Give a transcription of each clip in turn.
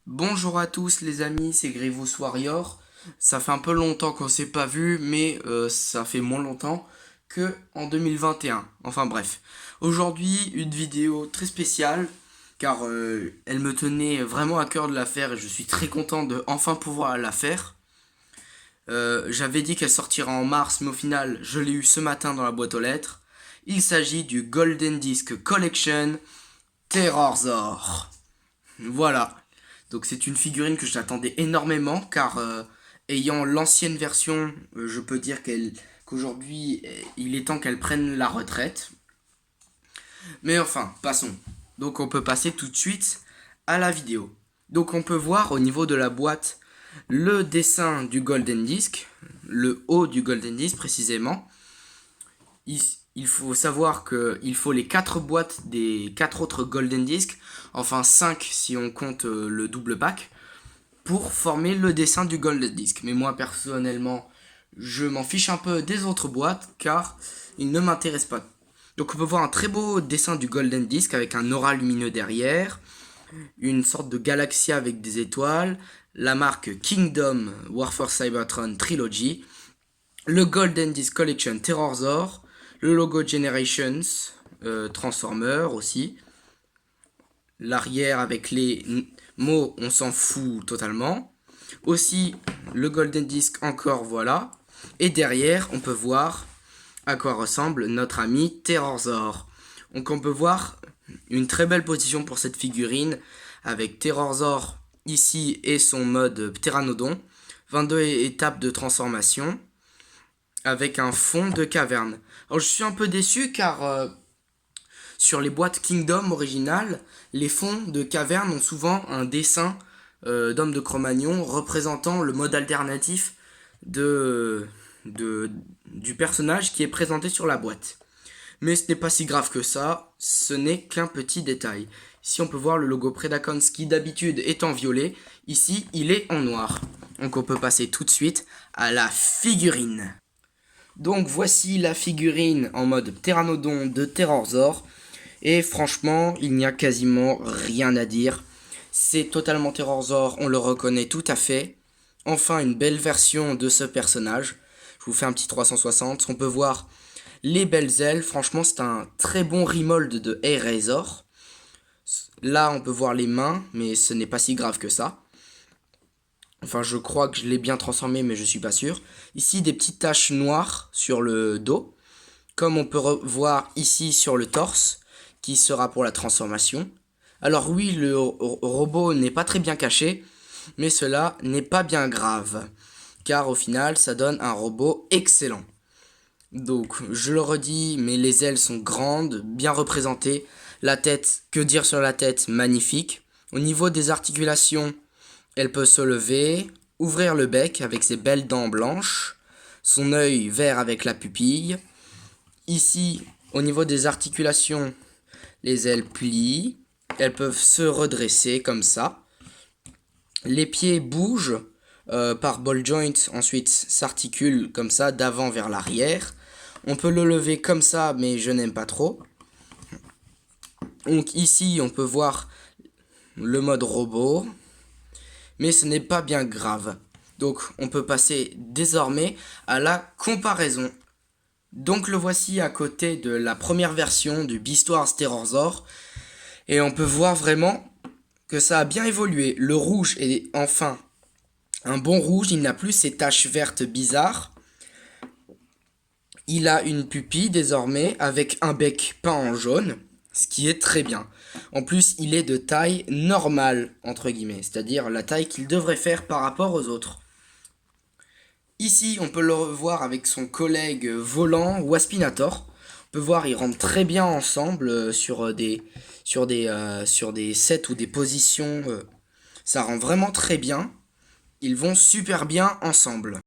Bonjour à tous les amis, c'est Grievous Warrior. Ça fait un peu longtemps qu'on s'est pas vu, mais ça fait moins longtemps que en 2021. Enfin bref. Aujourd'hui, une vidéo très spéciale, car elle me tenait vraiment à cœur de la faire et je suis très content de enfin pouvoir la faire. J'avais dit qu'elle sortira en mars, mais au final, je l'ai eu ce matin dans la boîte aux lettres. Il s'agit du Golden Disc Collection Terrorzor. Voilà. Donc c'est une figurine que j'attendais énormément car ayant l'ancienne version, je peux dire qu'aujourd'hui il est temps qu'elle prenne la retraite. Mais enfin, passons. Donc on peut passer tout de suite à la vidéo. Donc on peut voir au niveau de la boîte le dessin du Golden Disc, le haut du Golden Disc précisément. Il faut savoir qu'il faut les 4 boîtes des 4 autres Golden Disc, enfin 5 si on compte le double pack, pour former le dessin du Golden Disc. Mais moi personnellement, je m'en fiche un peu des autres boîtes car ils ne m'intéressent pas. Donc on peut voir un très beau dessin du Golden Disc avec un aura lumineux derrière, une sorte de galaxia avec des étoiles, la marque Kingdom Warfare Cybertron Trilogy, le Golden Disc Collection Terrorzor, le logo Generations, Transformer aussi, l'arrière avec les mots on s'en fout totalement, aussi le Golden Disc encore voilà, et derrière on peut voir à quoi ressemble notre ami Terrorzor. Donc on peut voir une très belle position pour cette figurine avec Terrorzor ici et son mode Pteranodon, 22 étapes de transformation avec un fond de caverne. Alors je suis un peu déçu car sur les boîtes Kingdom originales, les fonds de caverne ont souvent un dessin d'homme de Cro-Magnon représentant le mode alternatif de, du personnage qui est présenté sur la boîte. Mais ce n'est pas si grave que ça, ce n'est qu'un petit détail. Ici on peut voir le logo Predacons qui d'habitude est en violet, ici il est en noir. Donc on peut passer tout de suite à la figurine. Donc voici la figurine en mode Pteranodon de Terrorzor. Et franchement, il n'y a quasiment rien à dire. C'est totalement Terrorzor, on le reconnaît tout à fait. Enfin, une belle version de ce personnage. Je vous fais un petit 360. On peut voir les belles ailes. Franchement, c'est un très bon remold de Airazor. Là, on peut voir les mains, mais ce n'est pas si grave que ça. Enfin, je crois que je l'ai bien transformé, mais je suis pas sûr. Ici, des petites taches noires sur le dos. Comme on peut voir ici sur le torse, qui sera pour la transformation. Alors oui, le robot n'est pas très bien caché, mais cela n'est pas bien grave, car au final, ça donne un robot excellent. Donc, je le redis, mais les ailes sont grandes, bien représentées. La tête, que dire sur la tête, magnifique. Au niveau des articulations, elle peut se lever, ouvrir le bec avec ses belles dents blanches, son œil vert avec la pupille. Ici, au niveau des articulations, les ailes plient, elles peuvent se redresser comme ça. Les pieds bougent par ball joint, ensuite s'articulent comme ça d'avant vers l'arrière. On peut le lever comme ça, mais je n'aime pas trop. Donc ici, on peut voir le mode robot, mais ce n'est pas bien grave. Donc on peut passer désormais à la comparaison. Donc le voici à côté de la première version du Beast Wars Terrorzor. Et on peut voir vraiment que ça a bien évolué. Le rouge est enfin un bon rouge, il n'a plus ces taches vertes bizarres. Il a une pupille désormais avec un bec peint en jaune, ce qui est très bien. En plus, il est de taille normale, entre guillemets, c'est-à-dire la taille qu'il devrait faire par rapport aux autres. Ici, on peut le revoir avec son collègue volant Waspinator. On peut voir, ils rentrent très bien ensemble sur des sets ou des positions. Ça rend vraiment très bien. Ils vont super bien ensemble.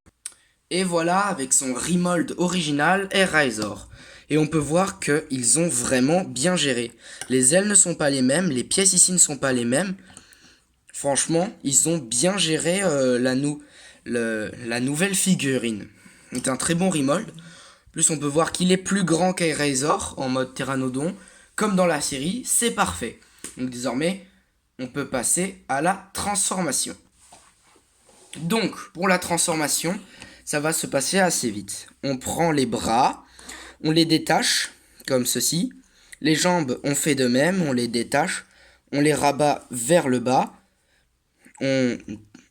Et voilà avec son remold original Airazor. Et on peut voir qu'ils ont vraiment bien géré. Les ailes ne sont pas les mêmes, les pièces ici ne sont pas les mêmes. Franchement, ils ont bien géré la nouvelle figurine. C'est un très bon remold. En plus, on peut voir qu'il est plus grand qu'Airazor en mode Pteranodon. Comme dans la série, c'est parfait. Donc désormais, on peut passer à la transformation. Donc, pour la transformation, ça va se passer assez vite. On prend les bras, on les détache, comme ceci. Les jambes, on fait de même, on les détache, on les rabat vers le bas, on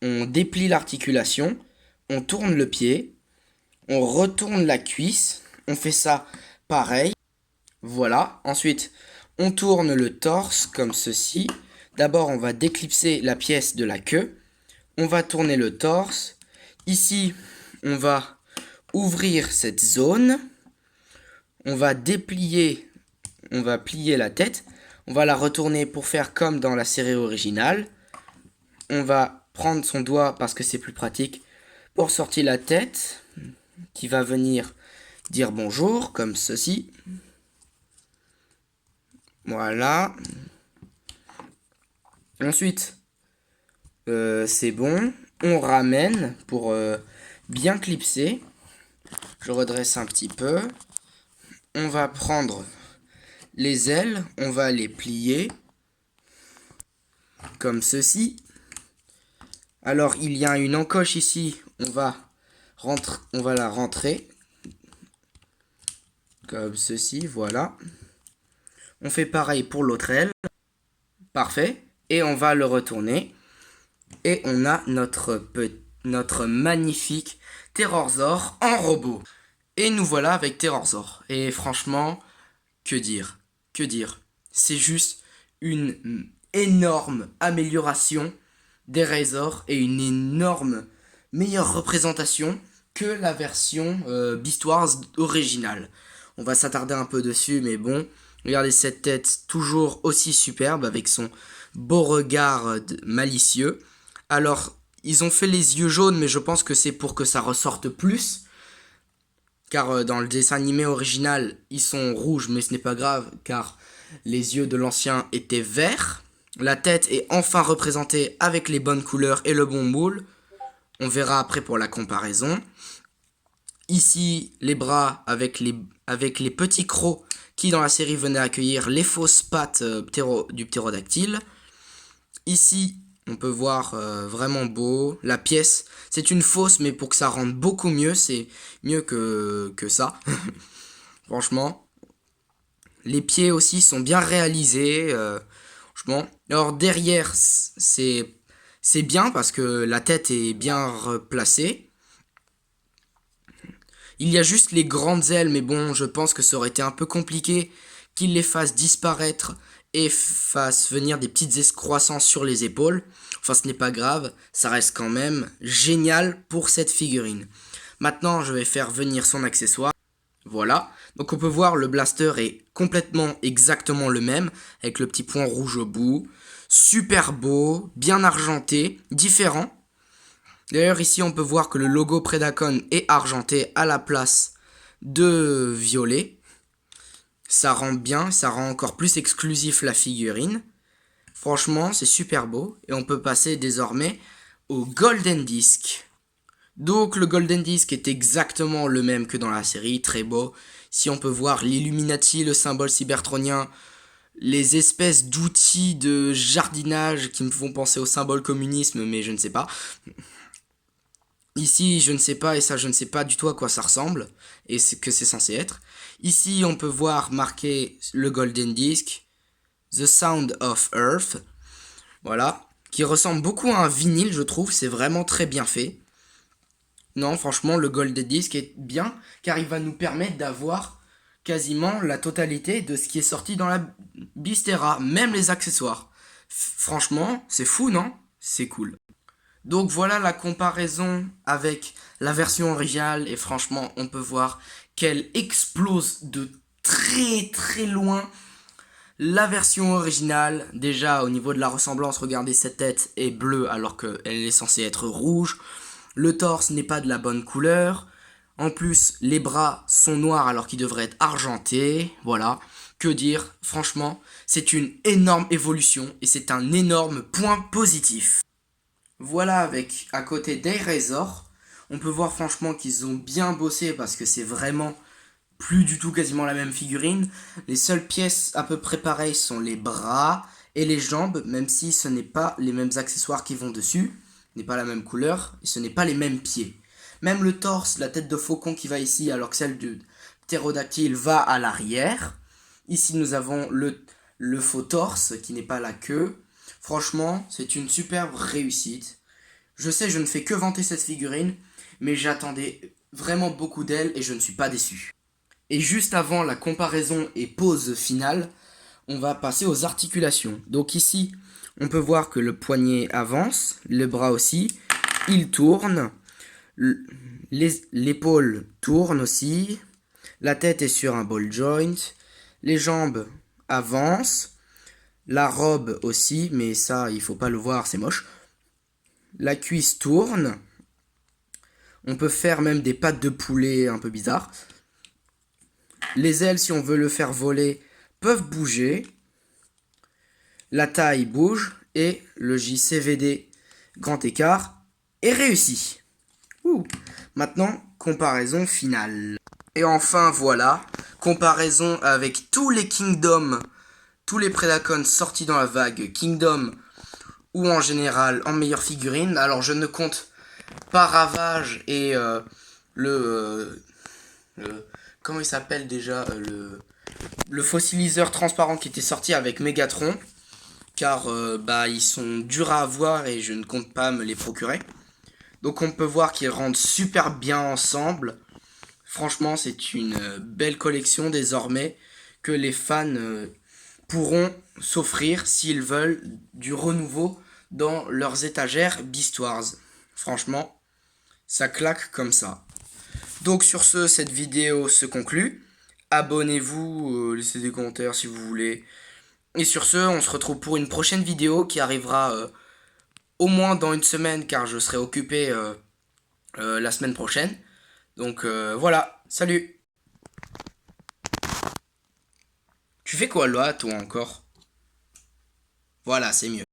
déplie l'articulation, on tourne le pied, on retourne la cuisse, on fait ça pareil. Voilà, ensuite, on tourne le torse comme ceci. D'abord, on va déclipser la pièce de la queue. On va tourner le torse. Ici, on va ouvrir cette zone. On va déplier, on va plier la tête. On va la retourner pour faire comme dans la série originale. On va prendre son doigt parce que c'est plus pratique pour sortir la tête qui va venir dire bonjour comme ceci. Voilà. Ensuite, c'est bon. On ramène pour bien clipser. Je redresse un petit peu. On va prendre les ailes, on va les plier comme ceci. Alors il y a une encoche ici, on va la rentrer comme ceci, voilà. On fait pareil pour l'autre aile. Parfait. Et on va le retourner. Et on a notre magnifique Terrorzor en robot. Et nous voilà avec Terrorzor. Et franchement, que dire? Que dire? C'est juste une énorme amélioration des Razor et une énorme meilleure représentation que la version Beast Wars originale. On va s'attarder un peu dessus, mais bon, regardez cette tête toujours aussi superbe avec son beau regard malicieux. Alors, ils ont fait les yeux jaunes, mais je pense que c'est pour que ça ressorte plus. Car dans le dessin animé original, ils sont rouges, mais ce n'est pas grave, car les yeux de l'ancien étaient verts. La tête est enfin représentée avec les bonnes couleurs et le bon moule. On verra après pour la comparaison. Ici, les bras avec les petits crocs qui dans la série venaient accueillir les fausses pattes du ptérodactyle. Ici, on peut voir vraiment beau. La pièce, c'est une fausse, mais pour que ça rende beaucoup mieux, c'est mieux que ça. Franchement. Les pieds aussi sont bien réalisés. Franchement. Alors derrière, c'est bien parce que la tête est bien replacée. Il y a juste les grandes ailes, mais bon, je pense que ça aurait été un peu compliqué qu'ils les fassent disparaître et fassent venir des petites excroissances sur les épaules. Enfin, ce n'est pas grave, ça reste quand même génial pour cette figurine. Maintenant, je vais faire venir son accessoire. Voilà, donc on peut voir le blaster est complètement exactement le même, avec le petit point rouge au bout. Super beau, bien argenté, différent. D'ailleurs ici on peut voir que le logo Predacon est argenté à la place de violet. Ça rend bien, ça rend encore plus exclusif la figurine. Franchement c'est super beau. Et on peut passer désormais au Golden Disc. Donc le Golden Disc est exactement le même que dans la série, très beau. Si on peut voir l'Illuminati, le symbole cybertronien, les espèces d'outils de jardinage qui me font penser au symbole communisme, mais je ne sais pas. Ici, je ne sais pas, et ça, je ne sais pas du tout à quoi ça ressemble, et ce que c'est censé être. Ici, on peut voir marqué le Golden Disc, The Sound of Earth, voilà, qui ressemble beaucoup à un vinyle, je trouve, c'est vraiment très bien fait. Non, franchement, le Golden Disc est bien, car il va nous permettre d'avoir quasiment la totalité de ce qui est sorti dans la Beastera, même les accessoires. Franchement, c'est fou, non? C'est cool. Donc voilà la comparaison avec la version originale, et franchement, on peut voir qu'elle explose de très très loin la version originale. Déjà, au niveau de la ressemblance, regardez, cette tête est bleue alors qu'elle est censée être rouge. Le torse n'est pas de la bonne couleur. En plus, les bras sont noirs alors qu'ils devraient être argentés. Voilà. Que dire? Franchement, c'est une énorme évolution et c'est un énorme point positif. Voilà, avec à côté des Razor, on peut voir franchement qu'ils ont bien bossé parce que c'est vraiment plus du tout quasiment la même figurine. Les seules pièces à peu près pareilles sont les bras Et les jambes, même si ce n'est pas les mêmes accessoires qui vont dessus, n'est pas la même couleur, et ce n'est pas les mêmes pieds. Même le torse, la tête de faucon qui va ici, alors que celle du ptérodactyle va à l'arrière. Ici, nous avons le faux torse, qui n'est pas la queue. Franchement, c'est une superbe réussite. Je sais, je ne fais que vanter cette figurine, mais j'attendais vraiment beaucoup d'elle et je ne suis pas déçu. Et juste avant la comparaison et pause finale, on va passer aux articulations. Donc ici, on peut voir que le poignet avance, le bras aussi, il tourne, l'épaule tourne aussi, la tête est sur un ball joint, les jambes avancent, la robe aussi, mais ça, il faut pas le voir, c'est moche. La cuisse tourne, on peut faire même des pattes de poulet un peu bizarres. Les ailes, si on veut le faire voler, peuvent bouger. La taille bouge et le JCVD grand écart est réussi. Maintenant, comparaison finale. Et enfin, voilà, comparaison avec tous les Kingdom, tous les Predacons sortis dans la vague Kingdom ou en général en meilleure figurine. Alors, je ne compte pas Ravage et comment il s'appelle déjà le fossiliseur transparent qui était sorti avec Megatron, car ils sont durs à avoir et je ne compte pas me les procurer. Donc on peut voir qu'ils rendent super bien ensemble. Franchement, c'est une belle collection désormais que les fans pourront s'offrir s'ils veulent du renouveau dans leurs étagères Beast Wars. Franchement, ça claque comme ça. Donc sur ce, cette vidéo se conclut. Abonnez-vous, laissez des commentaires si vous voulez. Et sur ce, on se retrouve pour une prochaine vidéo qui arrivera au moins dans une semaine car je serai occupé la semaine prochaine. Donc voilà, salut. Tu fais quoi là, toi encore? Voilà, c'est mieux.